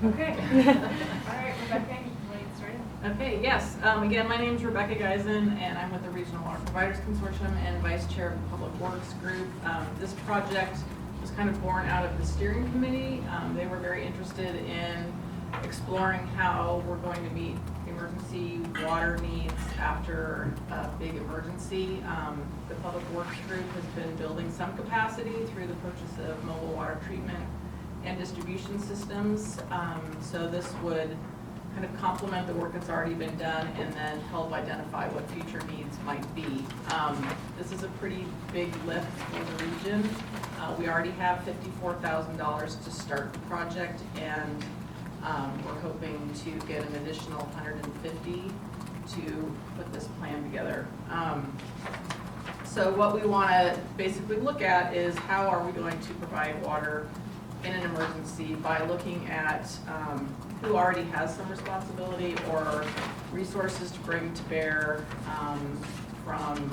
Okay. All right, Rebecca, you can get started. Okay, yes. Again, my name is Rebecca Geisen, and I'm with the Regional Water Providers Consortium and Vice Chair of the Public Works Group. This project was kind of born out of the steering committee. They were very interested in exploring how we're going to meet emergency water needs after a big emergency. The Public Works Group has been building some capacity through the purchase of mobile water treatment and distribution systems. So this would kind of complement the work that's already been done and then help identify what future needs might be. This is a pretty big lift for the region. We already have $54,000 to start the project, and we're hoping to get an additional $150,000 to put this plan together. So what we want to basically look at is how are we going to provide water in an emergency by looking at who already has some responsibility or resources to bring to bear from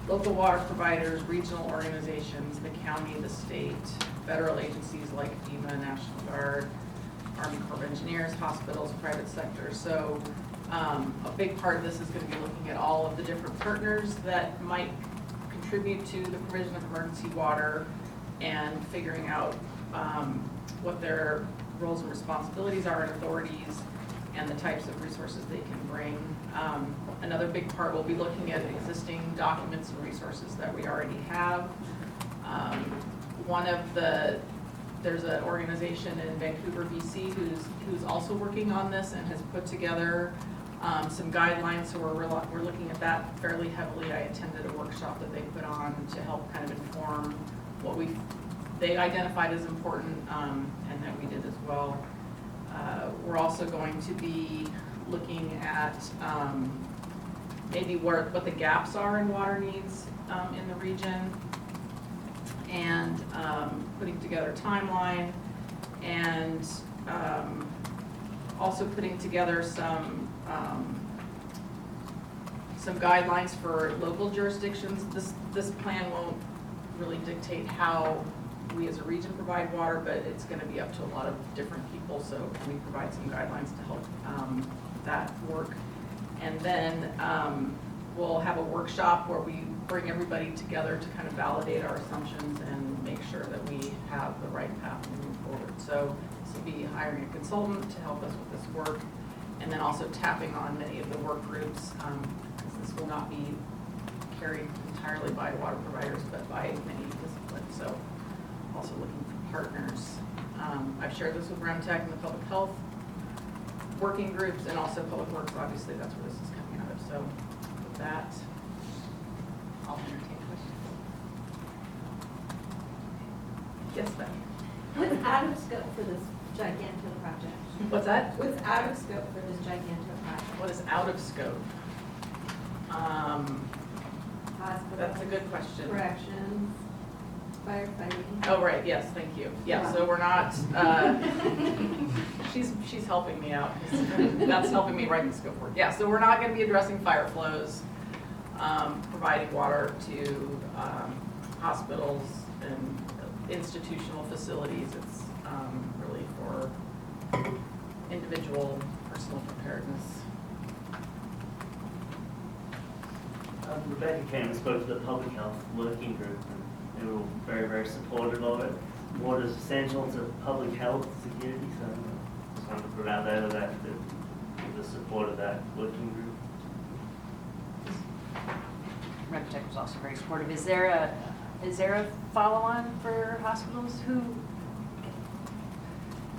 local water providers, regional organizations, the county, the state, federal agencies like FEMA, National Guard, Army Corps of Engineers, hospitals, private sector. So a big part of this is going to be looking at all of the different partners that might contribute to the provision of emergency water and figuring out what their roles and responsibilities are and authorities and the types of resources they can bring. Another big part will be looking at existing documents and resources that we already have. There's an organization in Vancouver, BC who's also working on this and has put together some guidelines, so we're looking at that fairly heavily. I attended a workshop that they put on to help kind of inform what they identified as important and that we did as well. We're also going to be looking at maybe what the gaps are in water needs in the region, and putting together a timeline, and also putting together some guidelines for local jurisdictions. This plan won't really dictate how we as a region provide water, but it's going to be up to a lot of different people, so we provide some guidelines to help that work. And then we'll have a workshop where we bring everybody together to kind of validate our assumptions and make sure that we have the right path moving forward. So this will be hiring a consultant to help us with this work, and then also tapping on many of the work groups, because this will not be carried entirely by water providers, but by many disciplines. So also looking for partners. I've shared this with REMTech and the public health working groups, and also public works. Obviously, that's where this is coming out of. So with that, I'll entertain questions. Yes, Becky. What's out of scope for this gigantic project? What's that? What's out of scope for this gigantic project? What is out of scope? Hospitals, That's a good question. corrections, firefighting. Oh, right, yes, thank you. Yeah, so we're not, she's helping me out. That's helping me write the scope work. Yeah, so we're not going to be addressing fire flows, providing water to hospitals and institutional facilities. It's really for individual personal preparedness. Rebecca came and spoke to the public health working group, and they were all very, very supportive of it. Water is essential to public health security, so I just wanted to put out there that the support of that working group. RegTech was also very supportive. Is there a follow-on for hospitals who?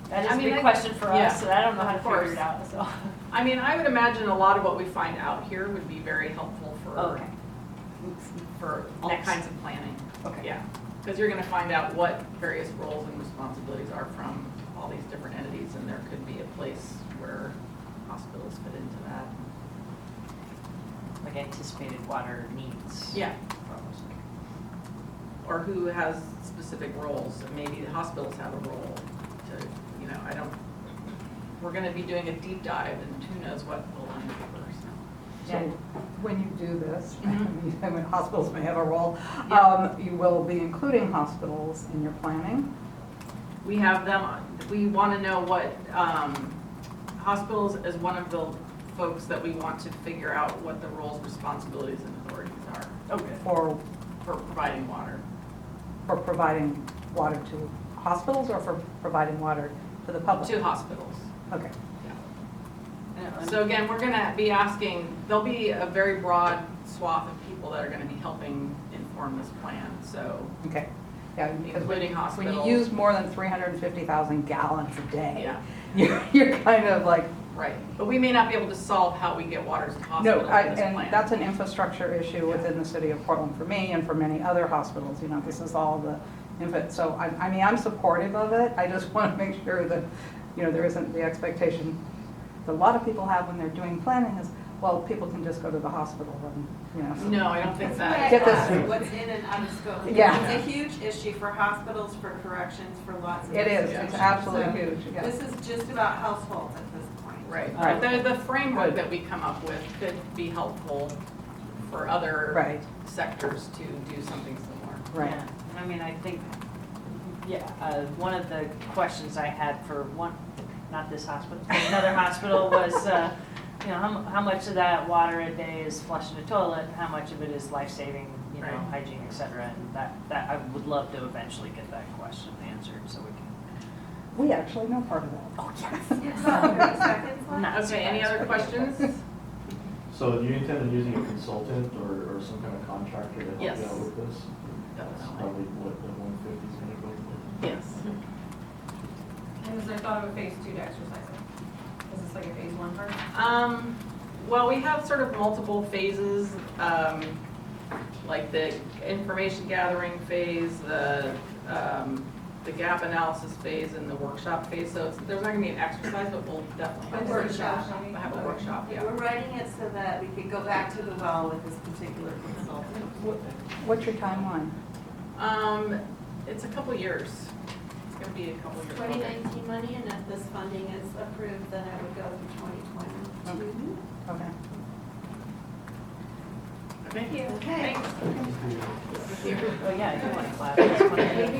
That is a big question for us, so I don't know how to figure it out. So, I mean, I would imagine a lot of what we find out here would be very helpful for all kinds of planning. Okay. Yeah, because you're going to find out what various roles and responsibilities are from all these different entities, and there could be a place where hospitals fit into that. like anticipated water needs. Yeah. Or who has specific roles, and maybe the hospitals have a role to, we're going to be doing a deep dive, and who knows what will uncover. So when you do this, I mean, hospitals may have a role, Yeah. you will be including hospitals in your planning? we have them, we want to know what, hospitals is one of the folks that we want to figure out what the roles, responsibilities, and authorities are Okay. For providing water. providing water to hospitals or for providing water to the public? To hospitals. Okay. So again, we're gonna be asking, there'll be a very broad swath of people that are gonna be helping inform this plan, so, Okay. Yeah, because including when hospitals. you use more than 350,000 gallons a day, Yeah, you're kind of like, right. But we may not be able to solve how we get water to hospitals no, in this and plan. that's an infrastructure issue within the city of Portland for me and for many other hospitals, you know, this is all the infant, so I mean, I'm supportive of it, I just want to make sure that, you know, there isn't the expectation that a lot of people have when they're doing planning is, well, people can just go to the hospital and, you know. so- No, I don't think that. Get this- What's in and out of scope. Yeah. It's a huge issue for hospitals, for corrections, for lots of. It is, it's institutions. absolutely So huge, yeah. This is just about households at this point. Right, Right. but the framework that we come up with could be helpful for other Right. sectors to do something similar. Right. Yeah, I mean, I think, yeah, one of the questions I had for one, not this hospital, but another hospital was, you know, how much of that water a day is flushed in a toilet, how much of it is life-saving, you know, Right. hygiene, et cetera, and that, I would love to eventually get that question answered, so we can. We actually know part of that. Oh, yes. It's about 30 seconds left. Not Okay, any other questions? So do you intend on using a consultant or some kind of contractor to help you Yes. out with this? That's Definitely. probably what the 150 is gonna go with. Yes. And is there thought of a phase 2 to exercise it? Is this like a phase 1 part? Well, we have sort of multiple phases, like the information gathering phase, the gap analysis phase, and the workshop phase. So there's not gonna be an exercise, but we'll definitely A have workshop. We'll have a workshop, yeah. We're writing it so that we could go back to the well with this particular consultant. What's your timeline? It's a couple years. It's gonna be a couple years. 2019 money, and if this funding is approved, then it would go through 2022. Okay. Okay. Okay. Thanks. Oh, yeah, I do want to clap. That's one of the-